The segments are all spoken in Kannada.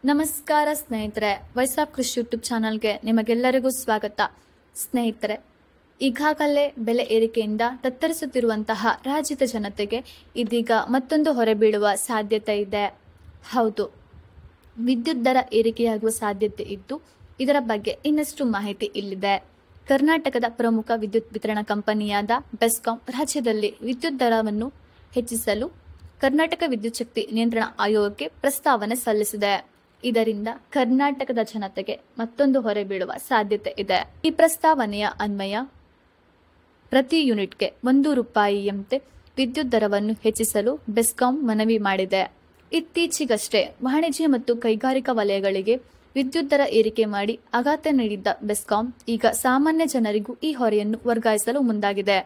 ನಮಸ್ಕಾರ ಸ್ನೇಹಿತರೆ, ವಾಯ್ಸ್ ಆಫ್ ಕೃಷಿ ಯೂಟ್ಯೂಬ್ ಚಾನಲ್ಗೆ ನಿಮಗೆಲ್ಲರಿಗೂ ಸ್ವಾಗತ. ಸ್ನೇಹಿತರೆ, ಈಗಾಗಲೇ ಬೆಲೆ ಏರಿಕೆಯಿಂದ ತತ್ತರಿಸುತ್ತಿರುವಂತಹ ರಾಜ್ಯದ ಜನತೆಗೆ ಇದೀಗ ಮತ್ತೊಂದು ಹೊರೆ ಬೀಳುವ ಸಾಧ್ಯತೆ ಇದೆ. ಹೌದು, ವಿದ್ಯುತ್ ದರ ಏರಿಕೆಯಾಗುವ ಸಾಧ್ಯತೆ ಇದ್ದು, ಇದರ ಬಗ್ಗೆ ಇನ್ನಷ್ಟು ಮಾಹಿತಿ ಇಲ್ಲಿದೆ. ಕರ್ನಾಟಕದ ಪ್ರಮುಖ ವಿದ್ಯುತ್ ವಿತರಣಾ ಕಂಪನಿಯಾದ ಬೆಸ್ಕಾಂ ರಾಜ್ಯದಲ್ಲಿ ವಿದ್ಯುತ್ ದರವನ್ನು ಹೆಚ್ಚಿಸಲು ಕರ್ನಾಟಕ ವಿದ್ಯುತ್ ಶಕ್ತಿ ನಿಯಂತ್ರಣ ಆಯೋಗಕ್ಕೆ ಪ್ರಸ್ತಾವನೆ ಸಲ್ಲಿಸಿದೆ. ಇದರಿಂದ ಕರ್ನಾಟಕದ ಜನತೆಗೆ ಮತ್ತೊಂದು ಹೊರೆ ಬೀಳುವ ಸಾಧ್ಯತೆ ಇದೆ. ಈ ಪ್ರಸ್ತಾವನೆಯ ಅನ್ವಯ ಪ್ರತಿ ಯೂನಿಟ್ಗೆ ₹1 ವಿದ್ಯುತ್ ದರವನ್ನು ಹೆಚ್ಚಿಸಲು ಬೆಸ್ಕಾಂ ಮನವಿ ಮಾಡಿದೆ. ಇತ್ತೀಚೆಗಷ್ಟೇ ವಾಣಿಜ್ಯ ಮತ್ತು ಕೈಗಾರಿಕಾ ವಲಯಗಳಿಗೆ ವಿದ್ಯುತ್ ದರ ಏರಿಕೆ ಮಾಡಿ ಆಘಾತ ನೀಡಿದ್ದ ಬೆಸ್ಕಾಂ ಈಗ ಸಾಮಾನ್ಯ ಜನರಿಗೂ ಈ ಹೊರೆಯನ್ನು ವರ್ಗಾಯಿಸಲು ಮುಂದಾಗಿದೆ.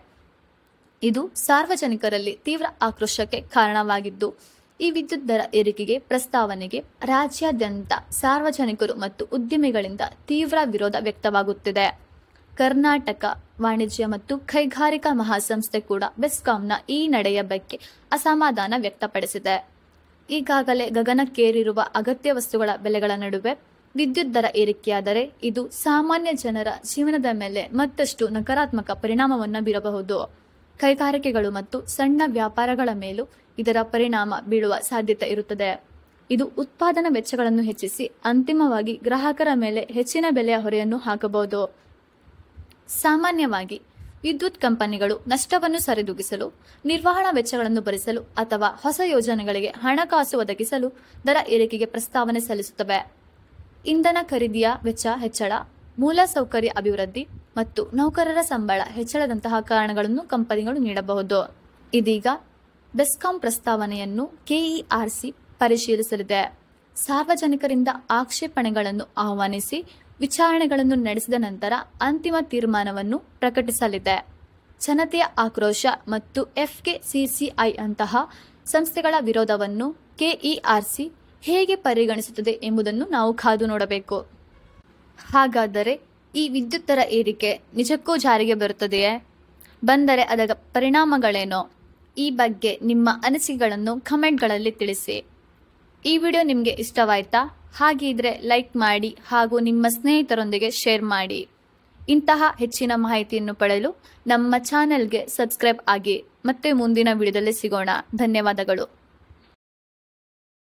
ಇದು ಸಾರ್ವಜನಿಕರಲ್ಲಿ ತೀವ್ರ ಆಕ್ರೋಶಕ್ಕೆ ಕಾರಣವಾಗಿದ್ದು, ಈ ವಿದ್ಯುತ್ ದರ ಏರಿಕೆಗೆ ಪ್ರಸ್ತಾವನೆಗೆ ರಾಜ್ಯಾದ್ಯಂತ ಸಾರ್ವಜನಿಕರು ಮತ್ತು ಉದ್ಯಮಿಗಳಿಂದ ತೀವ್ರ ವಿರೋಧ ವ್ಯಕ್ತವಾಗುತ್ತಿದೆ. ಕರ್ನಾಟಕ ವಾಣಿಜ್ಯ ಮತ್ತು ಕೈಗಾರಿಕಾ ಮಹಾಸಂಸ್ಥೆ ಕೂಡ ಬೆಸ್ಕಾಂನ ಈ ನಡೆಯ ಬಗ್ಗೆ ಅಸಮಾಧಾನ ವ್ಯಕ್ತಪಡಿಸಿದೆ. ಈಗಾಗಲೇ ಗಗನಕ್ಕೇರಿರುವ ಅಗತ್ಯ ವಸ್ತುಗಳ ಬೆಲೆಗಳ ನಡುವೆ ವಿದ್ಯುತ್ ದರ ಏರಿಕೆಯಾದರೆ ಇದು ಸಾಮಾನ್ಯ ಜನರ ಜೀವನದ ಮೇಲೆ ಮತ್ತಷ್ಟು ನಕಾರಾತ್ಮಕ ಪರಿಣಾಮವನ್ನು ಬೀರಬಹುದು. ಕೈಗಾರಿಕೆಗಳು ಮತ್ತು ಸಣ್ಣ ವ್ಯಾಪಾರಗಳ ಮೇಲೂ ಇದರ ಪರಿಣಾಮ ಬೀಳುವ ಸಾಧ್ಯತೆ ಇರುತ್ತದೆ. ಇದು ಉತ್ಪಾದನಾ ವೆಚ್ಚಗಳನ್ನು ಹೆಚ್ಚಿಸಿ ಅಂತಿಮವಾಗಿ ಗ್ರಾಹಕರ ಮೇಲೆ ಹೆಚ್ಚಿನ ಬೆಲೆಯ ಹೊರೆಯನ್ನು ಹಾಕಬಹುದು. ಸಾಮಾನ್ಯವಾಗಿ ವಿದ್ಯುತ್ ಕಂಪನಿಗಳು ನಷ್ಟವನ್ನು ಸರಿದೂಗಿಸಲು, ನಿರ್ವಹಣಾ ವೆಚ್ಚಗಳನ್ನು ಭರಿಸಲು ಅಥವಾ ಹೊಸ ಯೋಜನೆಗಳಿಗೆ ಹಣಕಾಸು ಒದಗಿಸಲು ದರ ಏರಿಕೆಗೆ ಪ್ರಸ್ತಾವನೆ ಸಲ್ಲಿಸುತ್ತವೆ. ಇಂಧನ ಖರೀದಿಯ ವೆಚ್ಚ ಹೆಚ್ಚಳ, ಮೂಲಸೌಕರ್ಯ ಅಭಿವೃದ್ಧಿ ಮತ್ತು ನೌಕರರ ಸಂಬಳ ಹೆಚ್ಚಳದಂತಹ ಕಾರಣಗಳನ್ನು ಕಂಪನಿಗಳು ನೀಡಬಹುದು. ಇದೀಗ ಬೆಸ್ಕಾಂ ಪ್ರಸ್ತಾವನೆಯನ್ನು ಕೆಇಆರ್ಸಿ ಪರಿಶೀಲಿಸಲಿದೆ. ಸಾರ್ವಜನಿಕರಿಂದ ಆಕ್ಷೇಪಣೆಗಳನ್ನು ಆಹ್ವಾನಿಸಿ ವಿಚಾರಣೆಗಳನ್ನು ನಡೆಸಿದ ನಂತರ ಅಂತಿಮ ತೀರ್ಮಾನವನ್ನು ಪ್ರಕಟಿಸಲಿದೆ. ಜನತೆಯ ಆಕ್ರೋಶ ಮತ್ತು ಎಫ್ಕೆಸಿಸಿಐ ಅಂತಹ ಸಂಸ್ಥೆಗಳ ವಿರೋಧವನ್ನು ಕೆಇಆರ್ಸಿ ಹೇಗೆ ಪರಿಗಣಿಸುತ್ತದೆ ಎಂಬುದನ್ನು ನಾವು ಕಾದು ನೋಡಬೇಕು. ಹಾಗಾದರೆ ಈ ವಿದ್ಯುತ್ ದರ ಏರಿಕೆ ನಿಜಕ್ಕೂ ಜಾರಿಗೆ ಬರುತ್ತದೆಯೇ? ಬಂದರೆ ಅದರ ಪರಿಣಾಮಗಳೇನು? ಈ ಬಗ್ಗೆ ನಿಮ್ಮ ಅನಿಸಿಕೆಗಳನ್ನು ಕಮೆಂಟ್ಗಳಲ್ಲಿ ತಿಳಿಸಿ. ಈ ವಿಡಿಯೋ ನಿಮಗೆ ಇಷ್ಟವಾಯ್ತಾ? ಹಾಗಿದ್ರೆ ಲೈಕ್ ಮಾಡಿ ಹಾಗೂ ನಿಮ್ಮ ಸ್ನೇಹಿತರೊಂದಿಗೆ ಶೇರ್ ಮಾಡಿ. ಇಂತಹ ಹೆಚ್ಚಿನ ಮಾಹಿತಿಯನ್ನು ಪಡೆಯಲು ನಮ್ಮ ಚಾನೆಲ್ಗೆ ಸಬ್ಸ್ಕ್ರೈಬ್ ಆಗಿ. ಮತ್ತೆ ಮುಂದಿನ ವಿಡಿಯೋದಲ್ಲಿ ಸಿಗೋಣ. ಧನ್ಯವಾದಗಳು.